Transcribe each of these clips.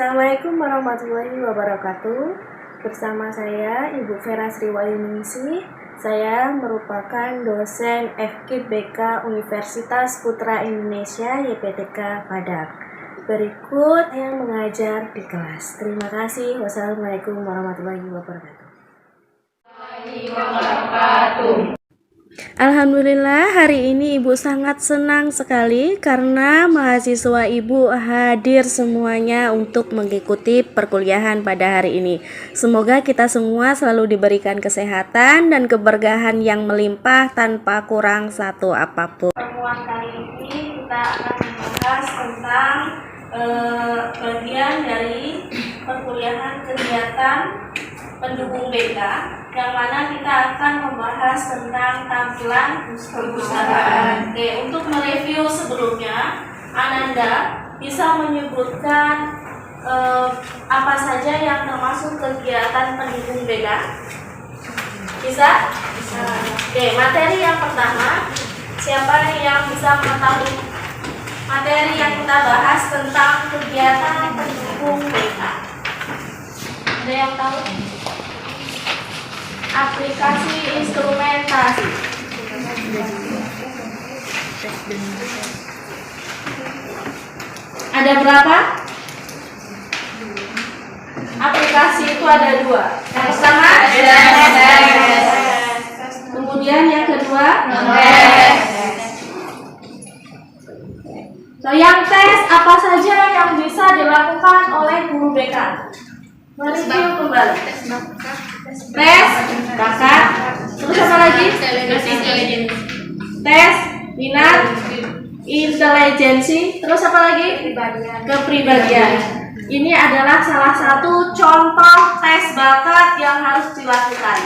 Assalamualaikum warahmatullahi wabarakatuh. Bersama saya Ibu Vera Sriwayuningsih. Saya merupakan dosen FKIP Universitas Putra Indonesia YPTK Padang. Berikut yang mengajar di kelas. Terima kasih. Wassalamualaikum warahmatullahi wabarakatuh. Alhamdulillah, hari ini Ibu sangat senang sekali karena mahasiswa Ibu hadir semuanya untuk mengikuti perkuliahan pada hari ini. Semoga kita semua selalu diberikan kesehatan dan keberkahan yang melimpah tanpa kurang satu apapun. Pertemuan kali ini kita akan membahas tentang bagian dari perkuliahan kegiatan pendukung BK, yang mana kita akan membahas tentang tampilan perpustakaan. Oke, untuk mereview sebelumnya, Ananda bisa menyebutkan apa saja yang termasuk kegiatan pendukung BK? Bisa? Bisa. Oke, materi yang pertama, siapa yang bisa mengetahui materi yang kita bahas tentang kegiatan pendukung BK? Ada yang tahu? Aplikasi instrumentasi. Ada berapa? Aplikasi itu ada dua. Yang pertama kemudian yang kedua yang tes apa saja yang bisa dilakukan oleh guru BK? Mereview kembali. Tes bakat, terus apa lagi? Tes minat, intelijensi, terus apa lagi? Kepribadian. Ini adalah salah satu contoh tes bakat yang harus dilakukan.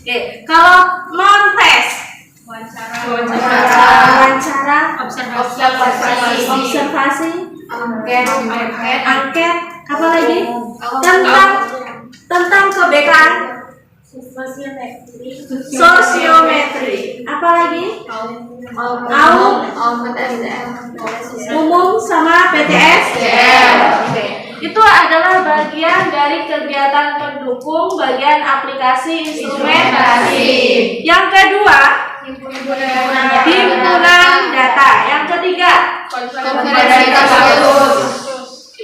Oke, kalau non tes, wawancara, observasi, angket, apa lagi? Tentang kebekaan, sosiometri, apa lagi? Umum sama PTS. Itu adalah bagian dari kegiatan pendukung bagian aplikasi instrumentasi. Yang kedua, himpunan data. Yang ketiga,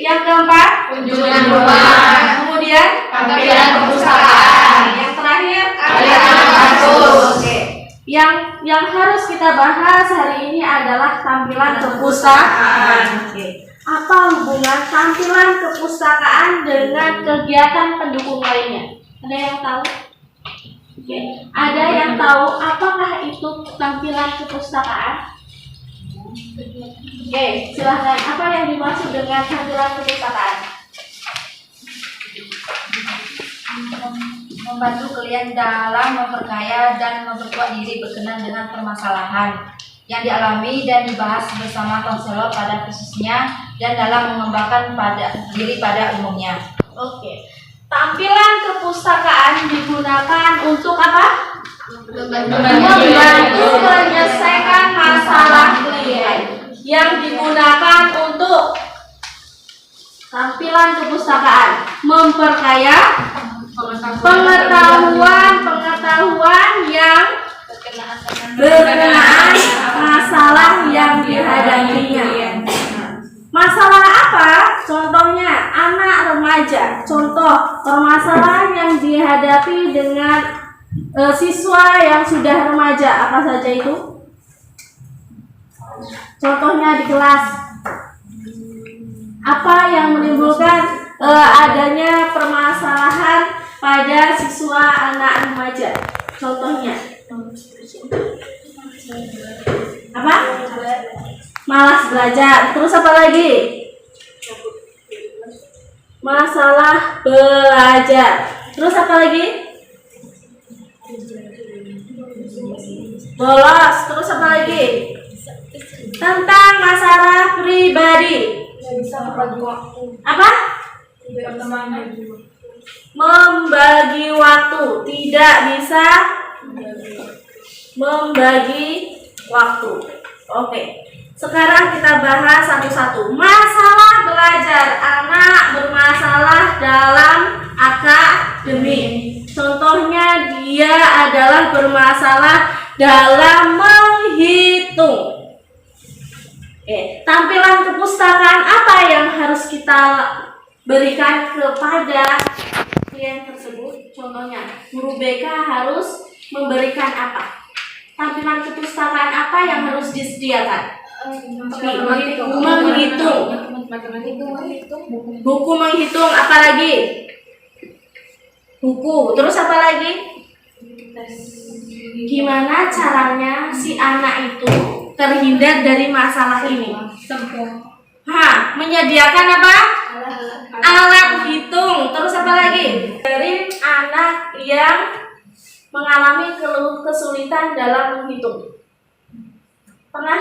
yang keempat, kunjungan rumah. Kemudian tampilan perpustakaan. Yang terakhir, kampus. Oke. Yang harus kita bahas hari ini adalah tampilan perpustakaan. Oke. Apa hubungan tampilan perpustakaan dengan kegiatan pendukung lainnya? Ada yang tahu? Oke. Ada yang tahu apakah itu tampilan perpustakaan? Oke, silahkan. Apa yang dimaksud dengan tampilan perpustakaan? Membantu kalian dalam memperkaya dan memperkuat diri berkenan dengan permasalahan yang dialami dan dibahas bersama konselor pada khususnya dan dalam mengembangkan diri pada umumnya. Oke. Tampilan perpustakaan digunakan untuk apa? Membantu menyelesaikan masalah klien. Yang digunakan untuk tampilan perpustakaan memperkaya pengetahuan yang berkenaan masalah yang dihadapinya. Masalah apa? Contohnya anak remaja. Contoh permasalahan yang dihadapi dengan siswa yang sudah remaja, apa saja itu? Contohnya di kelas. Apa yang menimbulkan adanya permasalahan pada siswa anak remaja? Contohnya apa? Malas belajar. Terus apa lagi? Masalah belajar. Terus apa lagi? Bolos. Terus apa lagi? Tentang masalah pribadi. Apa? Membagi waktu. Tidak bisa membagi waktu. Oke. Sekarang kita bahas satu-satu. Masalah belajar. Anak bermasalah bermasalah dalam menghitung. Oke, tampilan kepustakaan apa yang harus kita berikan kepada klien tersebut? Contohnya, guru BK harus memberikan apa? Tampilan kepustakaan apa yang harus disediakan? Menghitung. Buku menghitung, apa lagi? Buku. Terus apa lagi? Gimana caranya si anak itu terhindar dari masalah ini? Menyediakan apa? Alat hitung. Terus apa lagi? Dari anak yang mengalami kesulitan dalam menghitung. Pernah?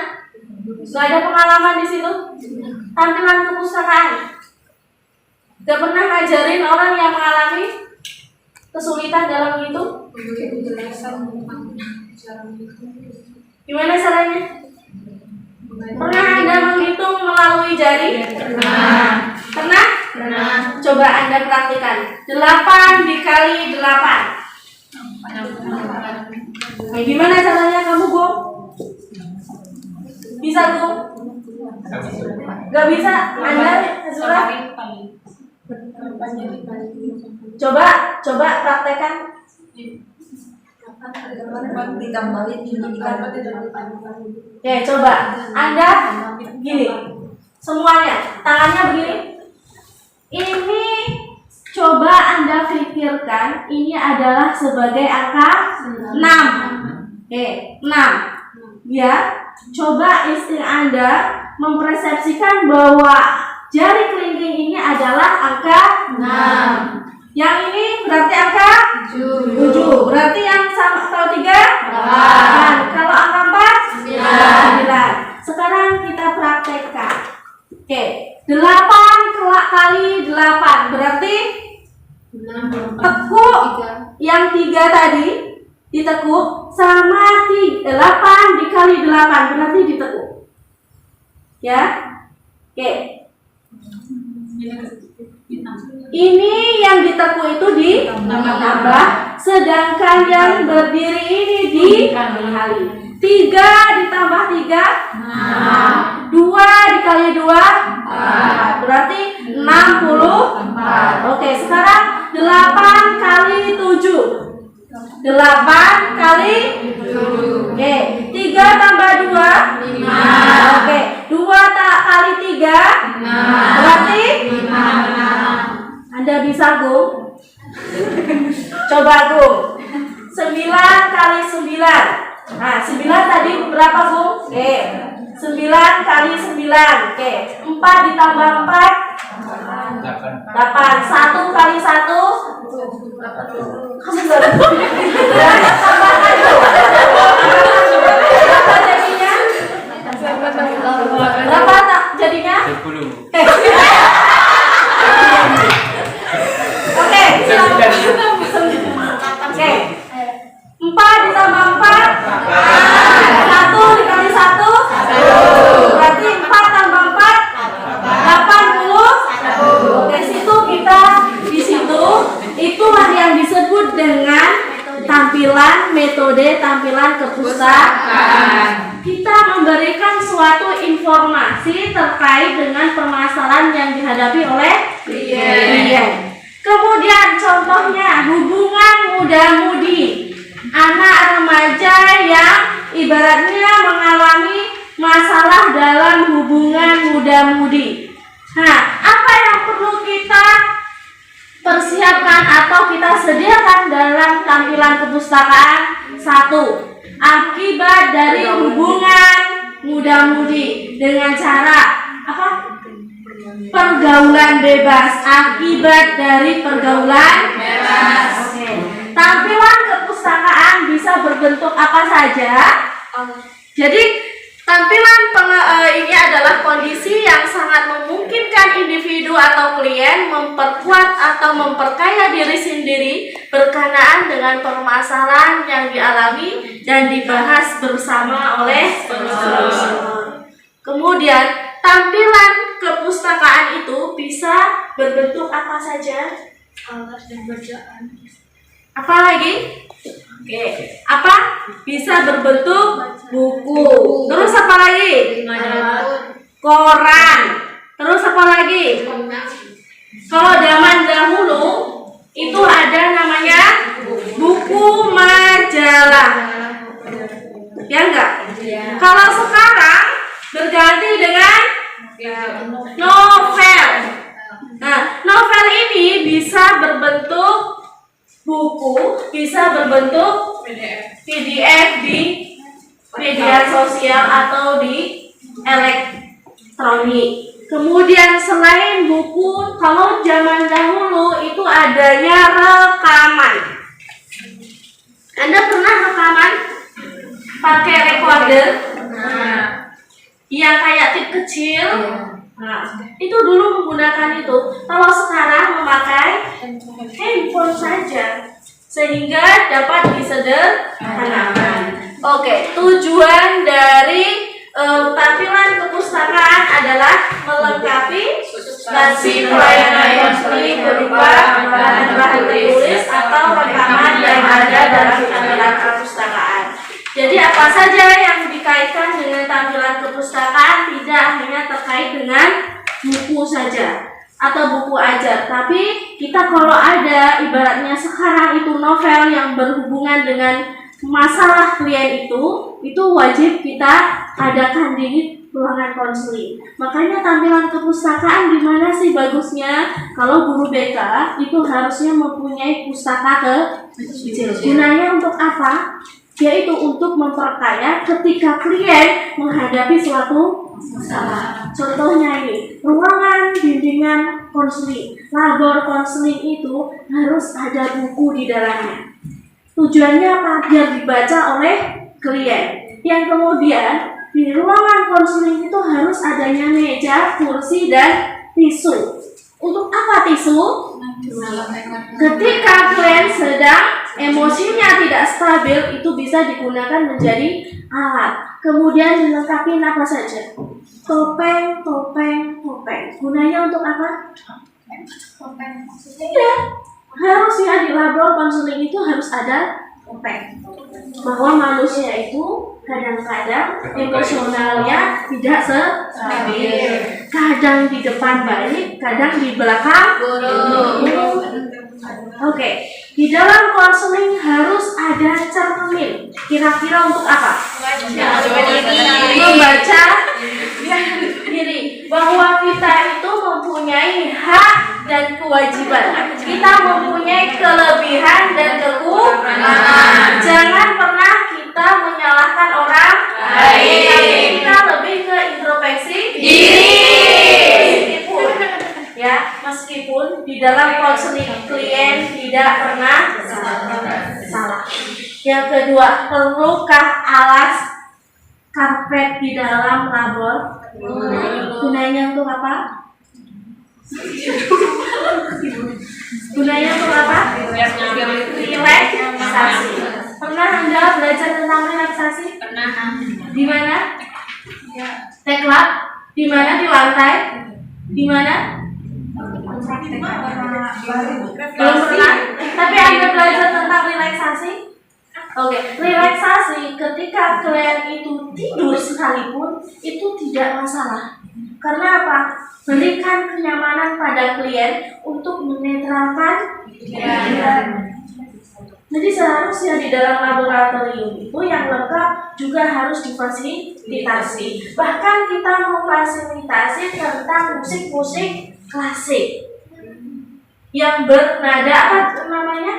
Gak ada pengalaman di situ? Tampilan kepustakaan. Gak pernah ngajarin orang yang mengalami kesulitan dalam menghitung? Gimana caranya? Pernah Anda menghitung melalui jari? Pernah. Pernah? Pernah. Coba Anda praktikkan. 8 dikali 8. Nah, gimana caranya kamu, Bu? Bisa, Bu? Gak bisa? Anda, Azura? Coba praktekkan. Ya, coba. Anda gini. Semuanya, tangannya begini. Ini coba Anda pikirkan, ini adalah sebagai angka 6. Oke, 6. Ya, coba istri Anda mempersepsikan bahwa jari kelingking ini adalah angka 6. Yang ini berarti angka 7. Berarti yang sama kalau 3? 8. Kalau angka 4? 9. Sekarang kita praktekkan. Oke, 8 kali 8 berarti tekuk yang 3 tadi ditekuk sama 8 dikali 8 berarti ditekuk. Ya. Oke. Ini yang ditekuk itu ditambah, sedangkan yang berdiri ini dikali. 3 ditambah 3 2 dikali 2 berarti 64. Oke, sekarang 8 kali 7. 8 kali 7. Oke, 3 tambah 2 5. Oke, 2 kali 3 berarti 5. Anda bisa, Gung? Coba, Gung. 9 kali 9. Nah, 9 tadi berapa, Gung? Oke. 9 kali 9. Oke. 4 ditambah 4 8. 1 kali 1 kamu enggak tambahkan tuh. Berapa jadinya? Berapa jadinya? 10. Oke. 4 ditambah 4 1 dikali 1 berarti 4 tambah 4 80. Oke, situ kita di situ itulah yang disebut dengan metode tampilan kepustakaan. Kita memberikan suatu informasi terkait dengan permasalahan yang dihadapi oleh klien. Kemudian contohnya hubungan muda-mudi, anak remaja yang ibaratnya mengalami masalah dalam hubungan muda-mudi. Nah, apa yang perlu kita persiapkan atau kita sediakan dalam tampilan kepustakaan? 1. Akibat dari hubungan muda-mudi dengan cara apa? Pergaulan bebas. Akibat dari pergaulan bebas. Oke. Tampilan kepustakaan bisa berbentuk apa saja. Jadi tampilan ini adalah kondisi yang sangat memungkinkan individu atau klien memperkuat atau memperkaya diri sendiri berkenaan dengan permasalahan yang dialami dan dibahas bersama oleh penulis. Kemudian tampilan kepustakaan itu bisa berbentuk apa saja? Alat dan bacaan. Apa lagi? Oke, apa? Bisa berbentuk buku. Terus apa lagi? Koran. Terus apa lagi? Kalau zaman dahulu itu ada namanya buku majalah. Ya enggak? Kalau sekarang berganti dengan novel. Nah, novel ini bisa berbentuk buku, bisa berbentuk PDF di media sosial atau di elektronik. Kemudian selain buku, kalau zaman dahulu itu adanya rekaman. Anda pernah rekaman pakai recorder? Yang kayak tip kecil. Nah, itu dulu menggunakan itu. Kalau sekarang memakai handphone saja, sehingga dapat disederhanakan. Oke, tujuan dari tampilan kepustakaan adalah melengkapi layanan konsumsi berupa bahan-bahan tertulis atau rekaman yang ada dalam tampilan kepustakaan. Jadi apa saja yang dikaitkan dengan tampilan kepustakaan tidak hanya terkait dengan buku saja atau buku ajar, tapi kita kalau ada ibaratnya sekarang itu novel yang berhubungan dengan masalah klien itu wajib kita adakan di ruangan konseling. Makanya tampilan kepustakaan di mana sih bagusnya? Kalau guru BK itu harusnya mempunyai pustaka kecil. Gunanya untuk apa? Yaitu untuk memperkaya ketika klien menghadapi suatu masalah. Contohnya ini, ruangan bimbingan konseling, labor konseling itu harus ada buku di dalamnya. Tujuannya apa? Biar dibaca oleh klien. Yang kemudian di ruangan konseling itu harus adanya meja, kursi, dan tisu. Untuk apa tisu? Ketika klien sedang emosinya tidak stabil, itu bisa digunakan menjadi alat. Kemudian dilengkapi apa saja? Topeng. Gunanya untuk apa? Tidak. Harusnya di labor konseling itu harus ada topeng. Bahwa manusia itu kadang-kadang emosionalnya tidak stabil. Kadang di depan baik, kadang di belakang buruk. Oke, di dalam konseling harus ada cermin. Kira-kira untuk apa? Membaca diri. Bahwa kita itu mempunyai hak dan kewajiban. Kita mempunyai kelebihan dan kekurangan. Jangan pernah kita menyalahkan orang lain. Tapi kita lebih ke introspeksi diri. Meskipun di dalam konseling klien tidak pernah salah. Yang kedua, perlukah alas karpet di dalam labor? Gunanya untuk apa? Gunanya untuk apa? Relaksasi. Pernah Anda belajar tentang relaksasi? Pernah. Di mana? Teklab? Di mana? Di lantai? Di mana? Belum pernah? Tapi Anda belajar tentang relaksasi? Oke, relaksasi ketika klien itu tidur sekalipun itu tidak masalah. Karena apa? Berikan kenyamanan pada klien untuk menetralkan pikiran. Jadi seharusnya di dalam laboratorium itu yang lengkap juga harus difasilitasi. Bahkan kita memfasilitasi tentang musik-musik klasik yang bernada apa namanya?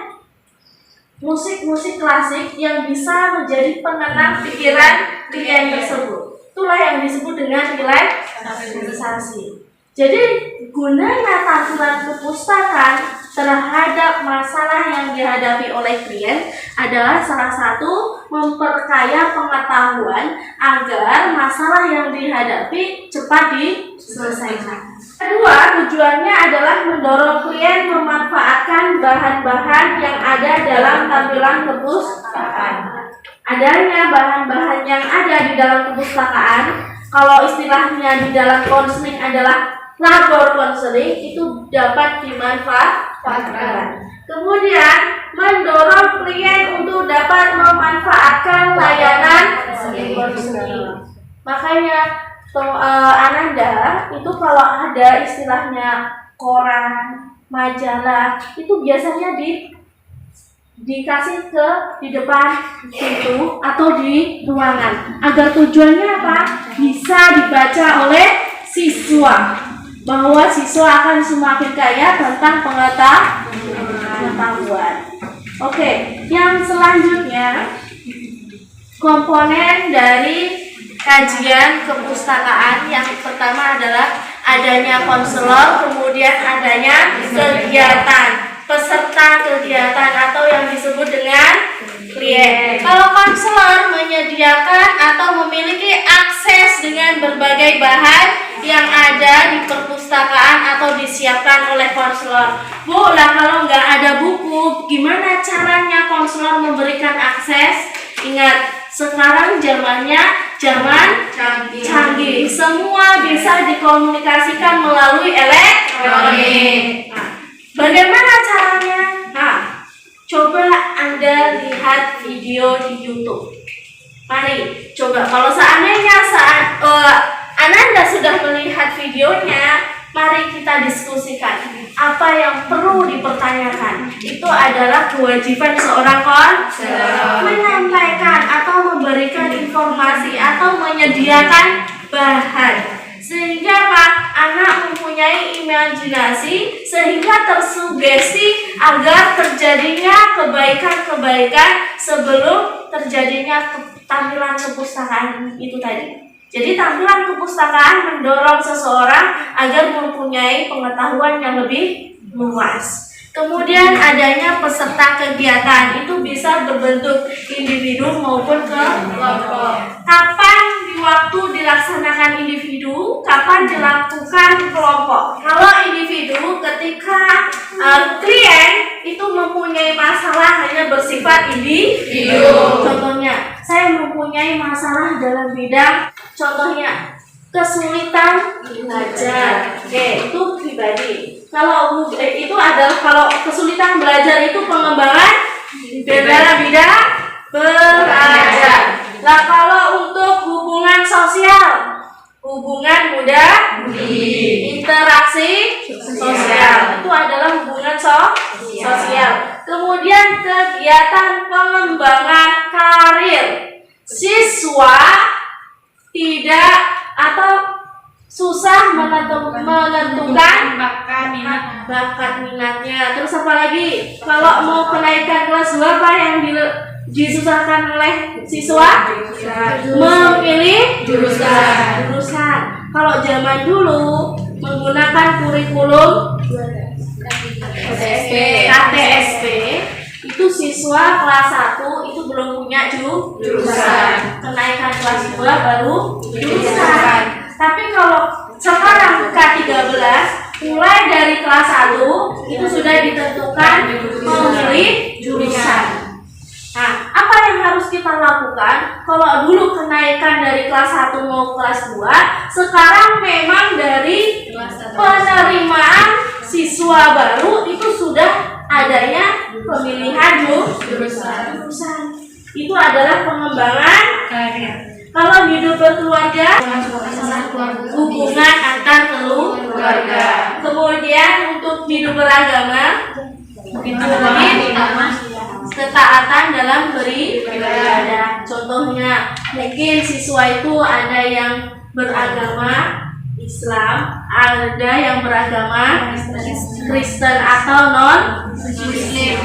Musik-musik klasik yang bisa menjadi penenang pikiran klien tersebut. Itulah yang disebut dengan relaksasi. Jadi gunanya tampilan kepustakaan terhadap masalah yang dihadapi oleh klien adalah salah satu memperkaya pengetahuan agar masalah yang dihadapi cepat diselesaikan. Kedua, tujuannya adalah mendorong klien memanfaatkan bahan-bahan yang ada dalam tampilan kepustakaan. Adanya bahan-bahan yang ada di dalam kepustakaan, kalau istilahnya di dalam konseling adalah labor konseling, itu dapat dimanfaatkan. Kemudian mendorong klien untuk dapat memanfaatkan layanan e-course. Makanya Ananda itu kalau ada istilahnya koran, majalah, itu biasanya dikasih di depan pintu atau di ruangan agar tujuannya apa? Bisa dibaca oleh siswa, bahwa siswa akan semakin kaya tentang pengetahuan. Oke, yang selanjutnya komponen dari kajian kepustakaan yang pertama adalah adanya konselor, kemudian adanya kegiatan, peserta kegiatan atau yang disebut dengan klien. Kalau konselor menyediakan atau memiliki akses dengan berbagai bahan yang ada di perpustakaan atau disiapkan oleh konselor. Bu, lah kalau nggak ada buku, gimana caranya konselor memberikan akses? Ingat, sekarang zamannya zaman canggih. Semua bisa dikomunikasikan melalui elektronik. Bagaimana caranya? Coba Anda lihat video di YouTube. Mari, coba kalau seandainya Anda sudah melihat videonya, mari kita diskusikan. Apa yang perlu dipertanyakan? Itu adalah kewajiban seorang konselor menyampaikan atau memberikan informasi atau menyediakan bahan, sehingga anak mempunyai imajinasi, sehingga tersugesti agar terjadinya kebaikan-kebaikan sebelum terjadinya tampilan kepustakaan itu tadi. Jadi tampilan kepustakaan mendorong seseorang agar mempunyai pengetahuan yang lebih luas. Kemudian adanya peserta kegiatan, itu bisa berbentuk individu maupun kelompok. Kapan di waktu dilaksanakan individu, kapan dilakukan kelompok. Kalau individu, ketika klien itu mempunyai masalah hanya bersifat individu. Contohnya, saya mempunyai masalah dalam bidang, contohnya kesulitan belajar. Oke, itu pribadi. Kalau itu adalah kalau kesulitan belajar itu pengembangan dalam bidang belajar. Nah, kalau untuk hubungan sosial, hubungan budi, interaksi sosial, itu adalah hubungan sosial. Kemudian kegiatan pengembangan karir, siswa tidak atau susah menentukan bakat minatnya. Terus apa lagi? Kalau mau kenaikan kelas 2, apa yang disusahkan oleh siswa? Memilih jurusan. Kalau zaman dulu menggunakan kurikulum KTSP, itu siswa kelas 1 itu belum punya jurusan. Kenaikan kelas 2 baru jurusan. Tapi kalau sekarang K13, mulai dari kelas 1 itu sudah ditentukan memilih jurusan. Nah, apa yang harus kita lakukan? Kalau dulu kenaikan dari kelas 1 mau kelas 2, sekarang memang dari penerimaan siswa baru itu sudah adanya pemilihan jurusan. Itu adalah pengembangan karir. Kalau hidup berkeluarga, hubungan antar keluarga. Kemudian untuk hidup beragama, ketaatan dalam beribadah. Contohnya, mungkin siswa itu ada yang beragama Islam, ada yang beragama Kristen atau non-Muslim,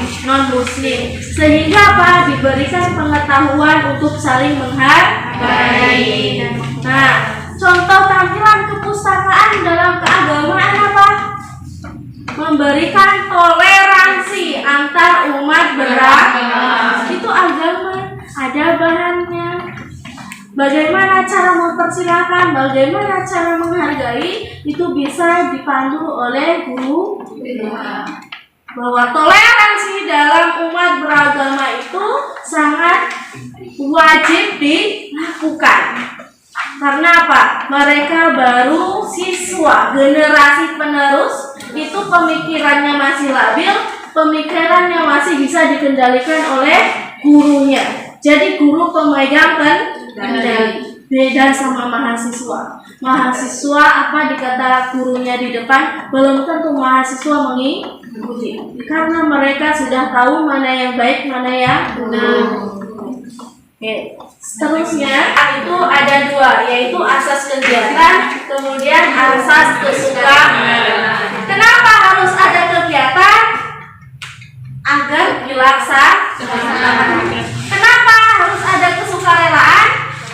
sehingga diberikan pengetahuan untuk saling menghargai. Nah, contoh tampilan kepustakaan dalam keagamaan apa? Memberikan toleransi antar umat beragama. Itu agama, ada bahannya. Bagaimana cara mempersilahkan, bagaimana cara menghargai, itu bisa dipandu oleh guru. Bahwa toleransi dalam umat beragama itu sangat wajib dilakukan. Karena apa? Mereka baru siswa, generasi penerus, itu pemikirannya masih labil, pemikirannya masih bisa dikendalikan oleh gurunya. Jadi guru pemegang kendali. Beda sama mahasiswa. Mahasiswa apa dikata gurunya di depan, belum tentu mahasiswa mengikuti. Karena mereka sudah tahu mana yang baik, mana yang benar. Oke. Seterusnya itu ada dua, yaitu asas kegiatan, kemudian asas kesukaan. Kenapa harus ada kegiatan? Agar dilaksanakan. Kenapa harus ada kesukarelaan?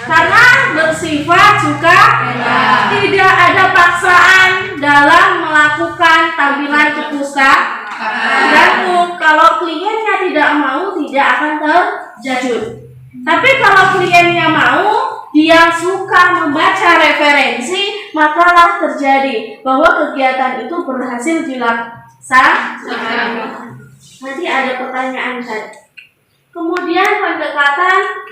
Karena bersifat sukarela. Tidak ada paksaan dalam melakukan tampilan perpustakaan. Kalau kliennya tidak mau, tidak akan terjadi. Tapi kalau kliennya mau, dia suka membaca referensi, makalah terjadi bahwa kegiatan itu berhasil dilaksanakan. Nanti ada pertanyaan tadi. Kemudian pendekatan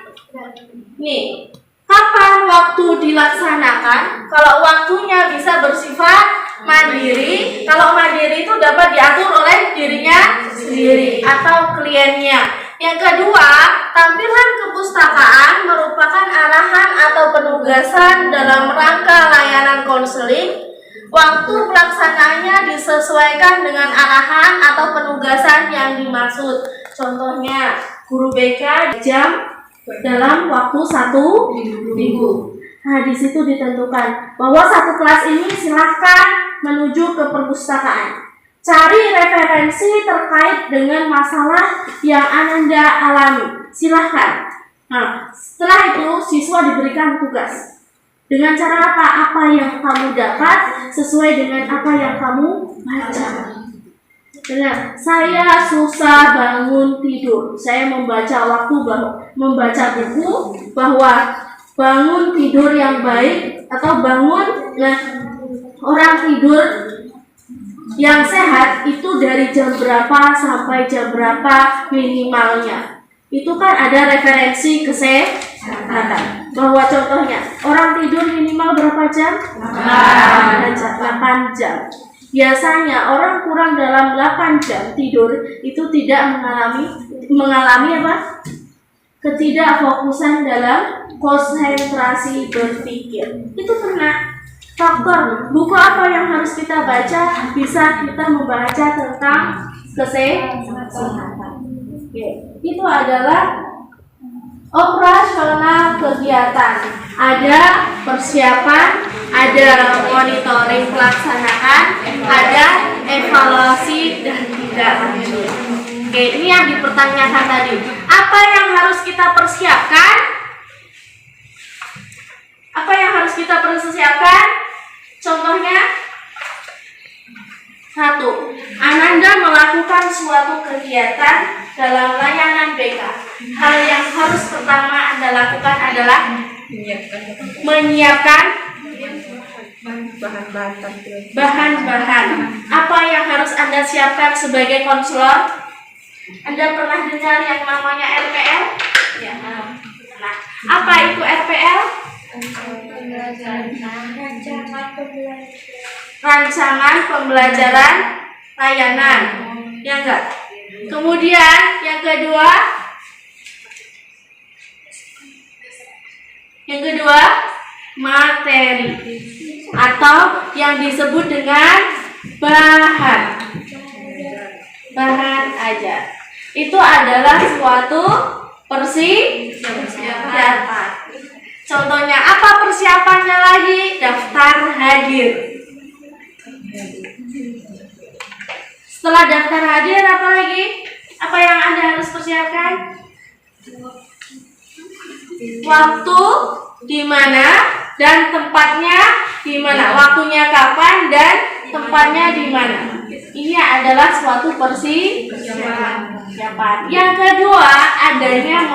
nih, kapan waktu dilaksanakan? Kalau waktunya bisa bersifat mandiri, kalau mandiri itu dapat diatur oleh dirinya sendiri atau kliennya. Yang kedua, tampilan kepustakaan merupakan arahan atau penugasan dalam rangka layanan konseling. Waktu pelaksanaannya disesuaikan dengan arahan atau penugasan yang dimaksud. Contohnya, guru BK jam dalam waktu 1 minggu. Nah, di situ ditentukan bahwa satu kelas ini silahkan menuju ke perpustakaan. Cari referensi terkait dengan masalah yang Anda alami. Silahkan. Nah, setelah itu siswa diberikan tugas. Dengan cara apa? Apa yang kamu dapat sesuai dengan apa yang kamu baca. Benar, saya susah bangun tidur. Saya membaca membaca buku bahwa bangun tidur yang baik atau orang tidur yang sehat itu dari jam berapa sampai jam berapa minimalnya. Itu kan ada referensi kesehatan. Bahwa contohnya orang tidur minimal berapa jam? 8 jam. Biasanya orang kurang dalam 8 jam tidur itu tidak mengalami apa? Ketidakfokusan dalam konsentrasi berpikir. Itu karena faktor. Buku apa yang harus kita baca? Bisa kita membaca tentang kesehatan. Itu adalah operasional kegiatan. Ada persiapan, ada monitoring pelaksanaan, ada evaluasi dan tindak lanjut. Oke, ini yang dipertanyakan tadi. Apa yang harus kita persiapkan? Apa yang harus kita persiapkan? Contohnya, 1. Ananda melakukan suatu kegiatan dalam layanan BK. Hal yang harus pertama Anda lakukan adalah menyiapkan bahan-bahan. Apa yang harus Anda siapkan sebagai konselor? Anda pernah dengar yang namanya RPL? Ya. Nah, apa itu RPL? Rancangan pembelajaran layanan. Ya enggak? Kemudian yang kedua, materi atau yang disebut dengan bahan ajar. Itu adalah suatu persiapan. Contohnya apa persiapannya lagi? Daftar hadir. Setelah daftar hadir apa lagi? Apa yang Anda harus persiapkan? Waktu di mana dan tempatnya di mana? Waktunya kapan dan tempatnya di mana? Ini adalah suatu persiapan. Yang kedua, adanya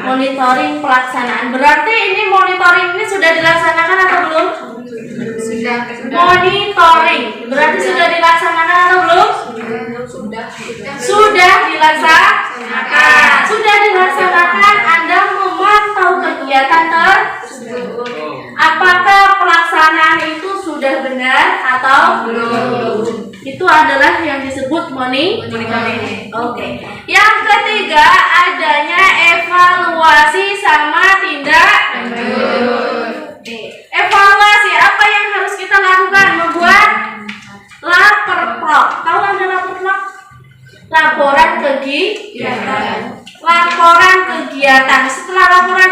monitoring pelaksanaan. Berarti ini monitoring ini sudah dilaksanakan atau belum? Monitoring berarti sudah dilaksanakan atau belum? Sudah dilaksanakan. Anda memantau kegiatan tersebut. Apakah pelaksanaan itu sudah benar atau belum? Itu adalah yang disebut monitoring. Oke. Yang ketiga adanya evaluasi sama tindak lanjut. Evaluasi apa yang harus kita lakukan? Membuat laporprok. Tahu ada laporprok? Laporan kegiatan. Laporan kegiatan. Setelah laporan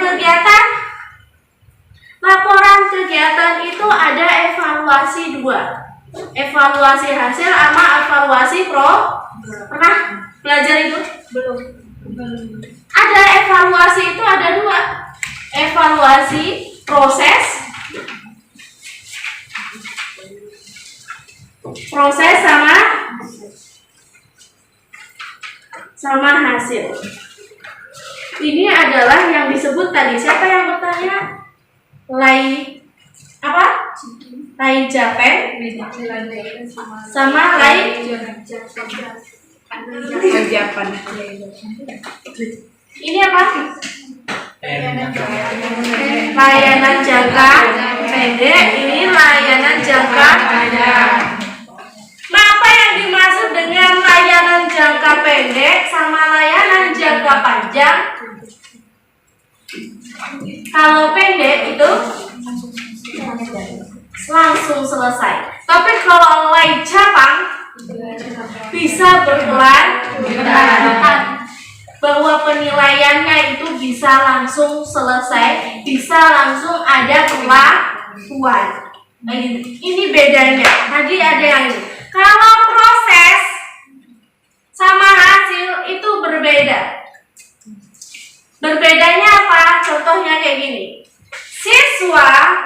kegiatan itu ada evaluasi 2. Evaluasi hasil sama evaluasi pernah belajar itu? Belum. Ada evaluasi itu ada 2. Evaluasi proses sama hasil. Ini adalah yang disebut tadi. Siapa yang bertanya? Lai Japen sama Lai Japan. Ini apa? Layanan jangka pendek. Ini layanan jangka panjang. Nah, apa yang dimaksud dengan layanan jangka pendek sama layanan jangka panjang? Kalau pendek itu langsung selesai. Tapi kalau Lai Jepang bisa berkelanjutan, bahwa penilaiannya itu bisa langsung selesai, bisa langsung ada perlakuan. Nah, ini bedanya. Tadi ada yang ini. Kalau proses sama hasil itu berbeda. Berbedanya apa? Contohnya kayak gini. Siswa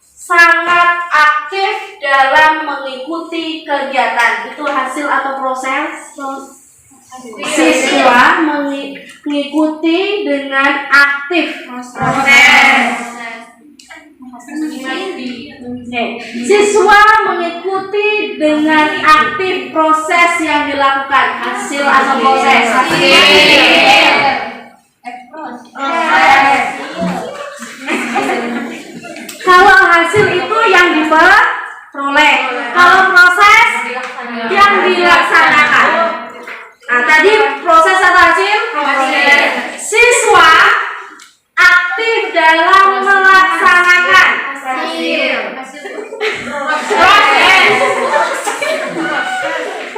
sangat aktif dalam mengikuti kegiatan. Itu hasil atau proses? Siswa mengikuti dengan aktif. Proses. Siswa mengikuti dengan aktif proses yang dilakukan. Hasil atau proses? Kalau hasil itu yang diperoleh, kalau proses yang dilaksanakan. Nah, tadi proses atau hasil? Siswa aktif dalam melaksanakan proses.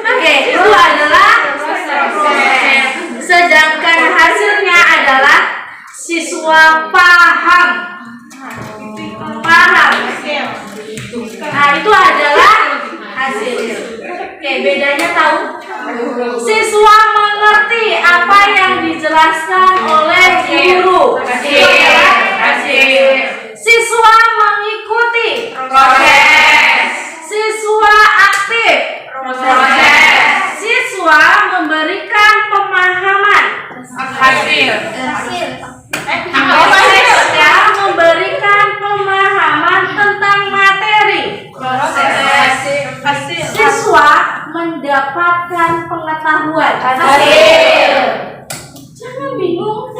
Oke, itu adalah proses. Sedangkan hasilnya adalah siswa paham. Nah, itu adalah hasil. Oke, bedanya tahu? Siswa mengerti apa yang dijelaskan oleh guru. Hasil. Siswa mengikuti proses. Siswa aktif proses. Siswa memberikan pemahaman. Hasil. Memberikan pemahaman tentang materi. Proses. Siswa mendapatkan pengetahuan. Hasil. Jangan bingung.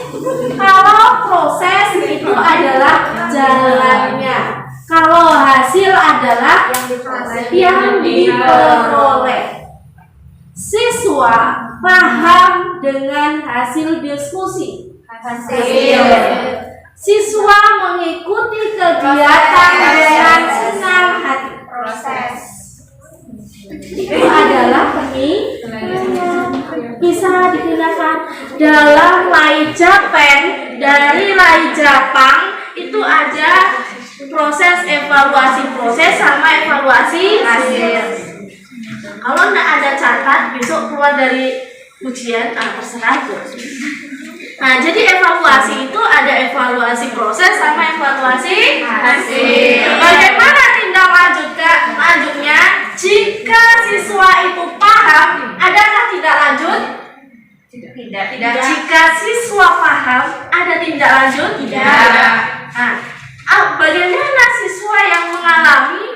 Kalau proses itu adalah jalannya. Kalau hasil adalah yang diperoleh. Siswa paham dengan hasil diskusi. Hasil. Siswa mengikuti kegiatan dengan senang hati. Proses. Itu adalah bisa digunakan dalam Lai Japan. Dari Lai Jepang itu ada proses evaluasi proses sama evaluasi hasil. Kalau nggak ada catat besok keluar dari ujian, terserah tuh. Nah, jadi evaluasi itu ada evaluasi proses sama evaluasi hasil. Bagaimana tindak lanjutnya? Jika siswa itu paham, adakah tindak lanjut? Tidak. Jika siswa paham, ada tindak lanjut? Tidak. Nah, bagaimana siswa yang mengalami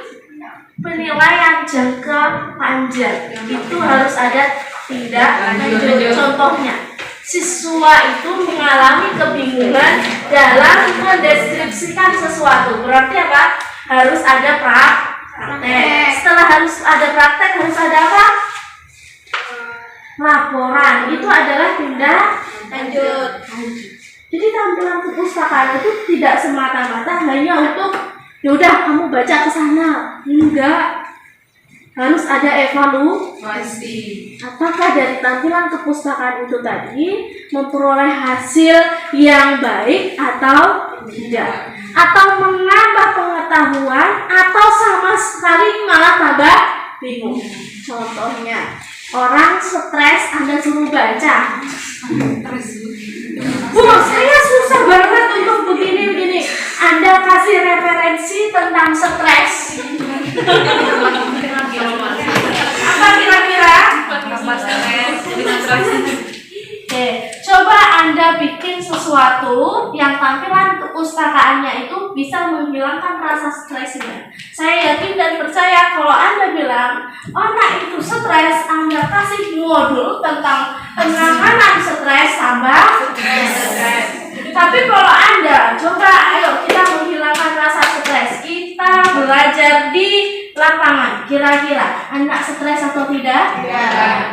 penilaian jangka panjang? Itu harus ada tindak lanjut. Contohnya, siswa itu mengalami kebingungan dalam mendeskripsikan sesuatu. Berarti apa? Harus ada praktek. Setelah harus ada praktek, harus ada apa? laporan. Itu adalah tindak Lanjut. Jadi tampilan perpustakaan itu tidak semata-mata hanya untuk yaudah kamu baca ke sana. Enggak. Harus ada evaluasi. Apakah dari tampilan perpustakaan itu tadi memperoleh hasil yang baik atau tidak? Atau menambah pengetahuan atau sama sekali malah tambah bingung. Contohnya, orang stres Anda suruh baca. Saya susah banget untuk begini. Anda kasih referensi tentang stres. Apa kira-kira? Oke, coba Anda bikin sesuatu yang tampilan kepustakaannya itu bisa menghilangkan rasa stresnya. Saya yakin dan percaya kalau Anda bilang, anak itu stres, Anda kasih modul tentang penanganan stres tambah stres. Tapi kalau Anda coba, ayo kita menghilangkan rasa stres, kita belajar di lapangan. Kira-kira anak stres atau tidak? Tidak.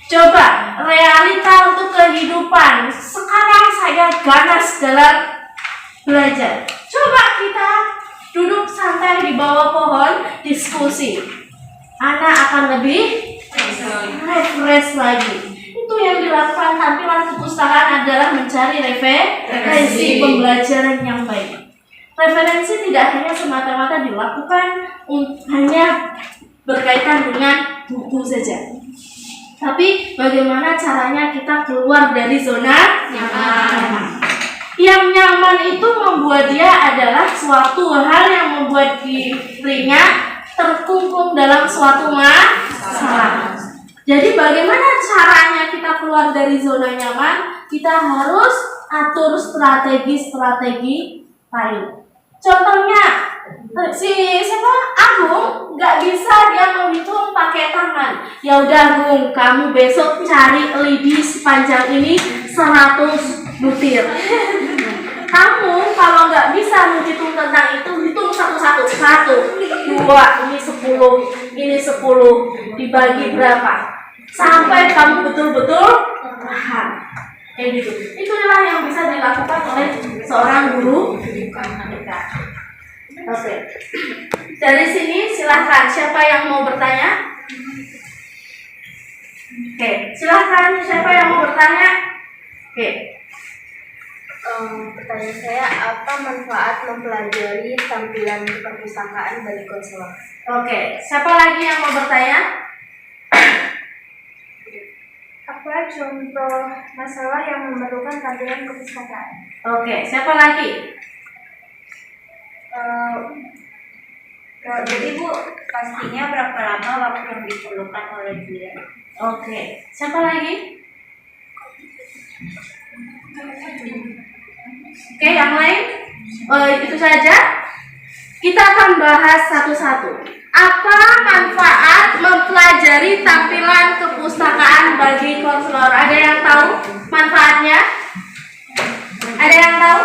Coba realita untuk kehidupan. Sekarang saya ganas dalam belajar. Coba kita duduk santai di bawah pohon, diskusi. Anak akan lebih refresh lagi. Itu yang dilakukan tampilan perpustakaan adalah mencari referensi pembelajaran yang baik. Referensi tidak hanya semata-mata dilakukan hanya berkaitan dengan buku saja. Tapi bagaimana caranya kita keluar dari zona nyaman? Yang nyaman itu membuat dia adalah suatu hal yang membuat dirinya terkungkung dalam suatu masalah. Jadi bagaimana caranya kita keluar dari zona nyaman? Kita harus atur strategi-strategi lain. Contohnya, siapa Agung nggak bisa dia menghitung pakai tangan. Ya udah Agung, kamu besok cari lidi sepanjang ini 100 butir. Kamu kalau nggak bisa menghitung tentang itu, hitung satu-satu. 1, 2, ini 10, dibagi berapa? Sampai kamu betul-betul paham. Kayak gitu. Itulah yang bisa dilakukan oleh seorang guru. Oke. Dari sini silahkan siapa yang mau bertanya? Oke, silahkan siapa yang mau bertanya? Oke. Pertanyaan saya, apa manfaat mempelajari tampilan perpustakaan bagi konselor? Oke, siapa lagi yang mau bertanya? Apa contoh masalah yang memerlukan tampilan perpustakaan? Oke, siapa lagi? Jadi Bu, pastinya berapa lama waktu yang diperlukan oleh dia? Oke, siapa lagi? Oke, yang lain? Itu saja. Kita akan bahas satu-satu. Apa manfaat mempelajari tampilan kepustakaan bagi konselor? Ada yang tahu manfaatnya? Ada yang tahu?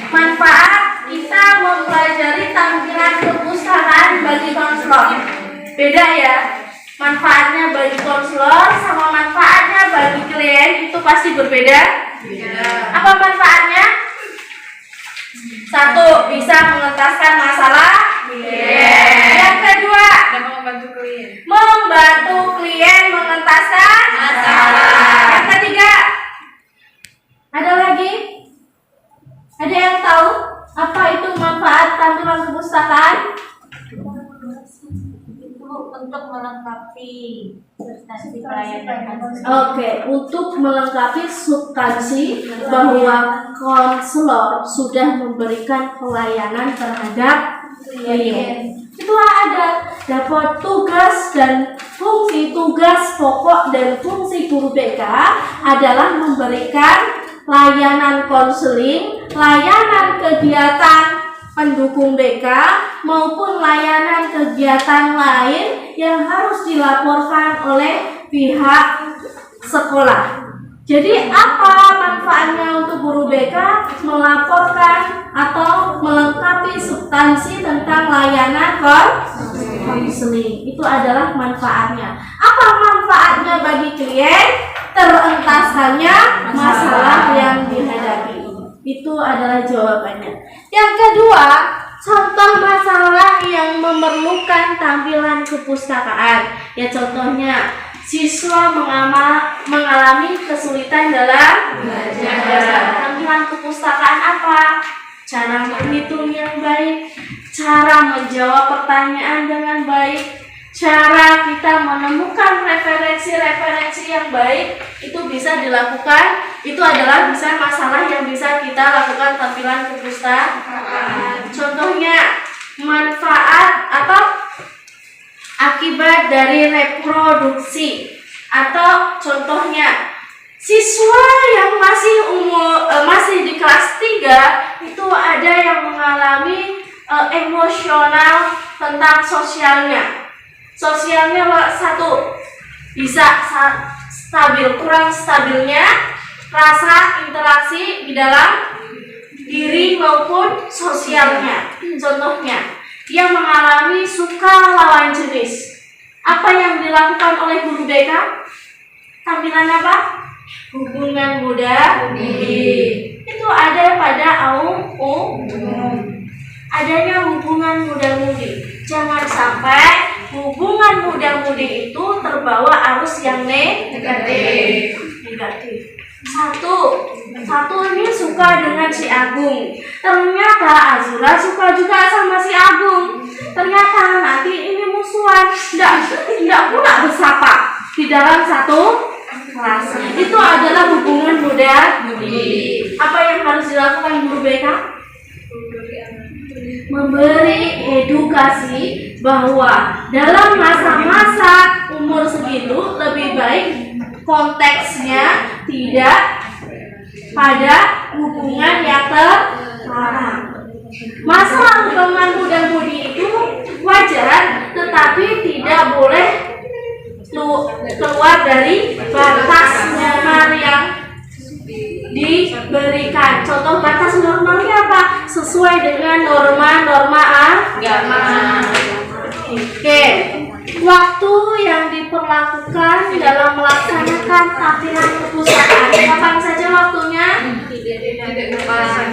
Manfaat kita mempelajari tampilan kepustakaan bagi konselor. Beda ya. Manfaatnya bagi konselor sama manfaatnya bagi klien itu pasti berbeda. Apa manfaatnya? 1, bisa mengentaskan masalah. Yang kedua, membantu klien mengentaskan masalah. Yang ketiga, ada lagi? Ada yang tahu apa itu manfaat tampilan perpustakaan? Untuk melengkapi substansi pelayanan. Oke, untuk melengkapi substansi bahwa konselor sudah memberikan pelayanan terhadap klien. Itulah ada dapat tugas dan fungsi tugas pokok dan fungsi guru BK adalah memberikan layanan konseling, layanan kegiatan pendukung BK maupun layanan kegiatan lain yang harus dilaporkan oleh pihak sekolah. Jadi apa manfaatnya untuk guru BK? Melaporkan atau melengkapi substansi tentang layanan konseling. Itu adalah manfaatnya. Apa manfaat manfaatnya bagi klien, terentasannya masalah yang dihadapi. Itu adalah jawabannya. Yang kedua, contoh masalah yang memerlukan tampilan kepustakaan. Ya contohnya, siswa mengalami kesulitan dalam belajar. Tampilan kepustakaan apa? Cara menghitung yang baik, cara menjawab pertanyaan dengan baik, cara kita menemukan referensi-referensi yang baik, itu bisa dilakukan. Itu adalah bisa masalah yang bisa kita lakukan tampilan kepustakaan. Contohnya, manfaat atau akibat dari reproduksi, atau contohnya siswa yang masih di kelas 3 itu ada yang mengalami emosional tentang sosialnya. Sosialnya satu, bisa kurang stabilnya rasa interaksi di dalam diri maupun sosialnya. Contohnya, dia mengalami suka lawan jenis. Apa yang dilakukan oleh guru BK? Tampilan apa? Hubungan muda-mudi. Itu ada pada adanya hubungan muda-mudi. Jangan sampai hubungan muda-mudi itu terbawa arus yang negatif. Satu ini suka dengan si Agung. Ternyata Azura suka juga sama si Agung. Ternyata nanti ini musuhan. Tidak pula bersapa di dalam satu kelas. Itu adalah hubungan muda-mudi. Apa yang harus dilakukan guru BK? Memberi edukasi bahwa dalam masa-masa umur segitu lebih baik konteksnya tidak pada hubungan yang terlarang. Masalah hubungan muda-mudi itu wajar, tetapi tidak boleh keluar dari batas normal yang diberikan. Contoh batas normalnya apa? Sesuai dengan norma-norma agama. Oke. Waktu yang diperlakukan dalam melaksanakan tampilan kepustakaan, kapan saja waktunya?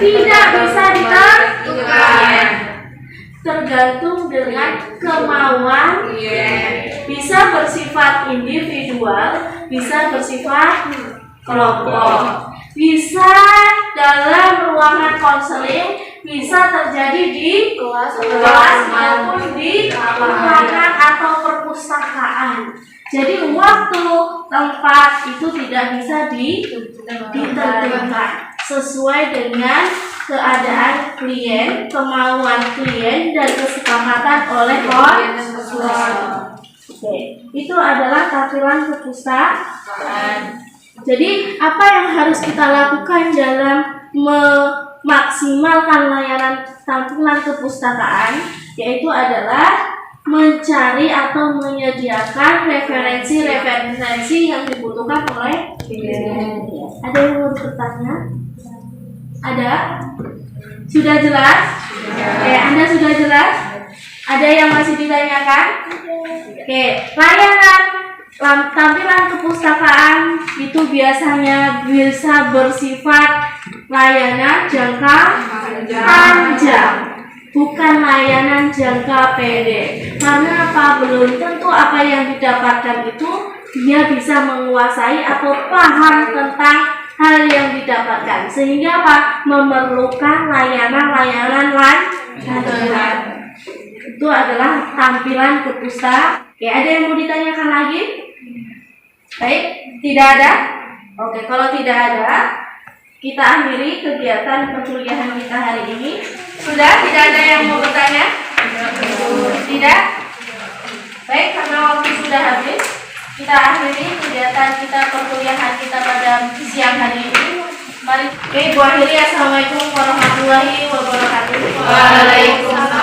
Tidak bisa ditentukan. Tergantung dengan kemauan. Bisa bersifat individual, bisa bersifat kelompok, bisa dalam ruangan konseling, bisa terjadi di kelas maupun di ruangan atau perpustakaan. Jadi waktu, tempat itu tidak bisa ditentukan, sesuai dengan keadaan klien, kemauan klien, dan kesepakatan oleh konselor. Oke, itu adalah tampilan kepustakaan. Jadi apa yang harus kita lakukan dalam memaksimalkan layanan tampilan kepustakaan, yaitu adalah mencari atau menyediakan referensi-referensi yang dibutuhkan oleh klien. Ada yang mau bertanya? Ada? Sudah jelas? Oke, Anda sudah jelas? Ada yang masih ditanyakan? Oke, layanan tampilan kepustakaan itu biasanya bisa bersifat layanan jangka panjang, bukan layanan jangka pendek. Karena apa? Belum tentu apa yang didapatkan itu dia bisa menguasai atau paham tentang hal yang didapatkan, sehingga apa? Memerlukan layanan-layanan lanjutan. Itu adalah tampilan kepustakaan. Oke, ada yang mau ditanyakan lagi? Baik, tidak ada? Oke, kalau tidak ada, kita akhiri kegiatan perkuliahan kita hari ini. Sudah? Tidak ada yang mau bertanya? Tidak? Baik, karena waktu sudah habis, kita akhiri kegiatan kita perkuliahan kita pada siang hari ini. Mari, oke, Bu akhiri. Assalamualaikum warahmatullahi wabarakatuh. Waalaikumsalam.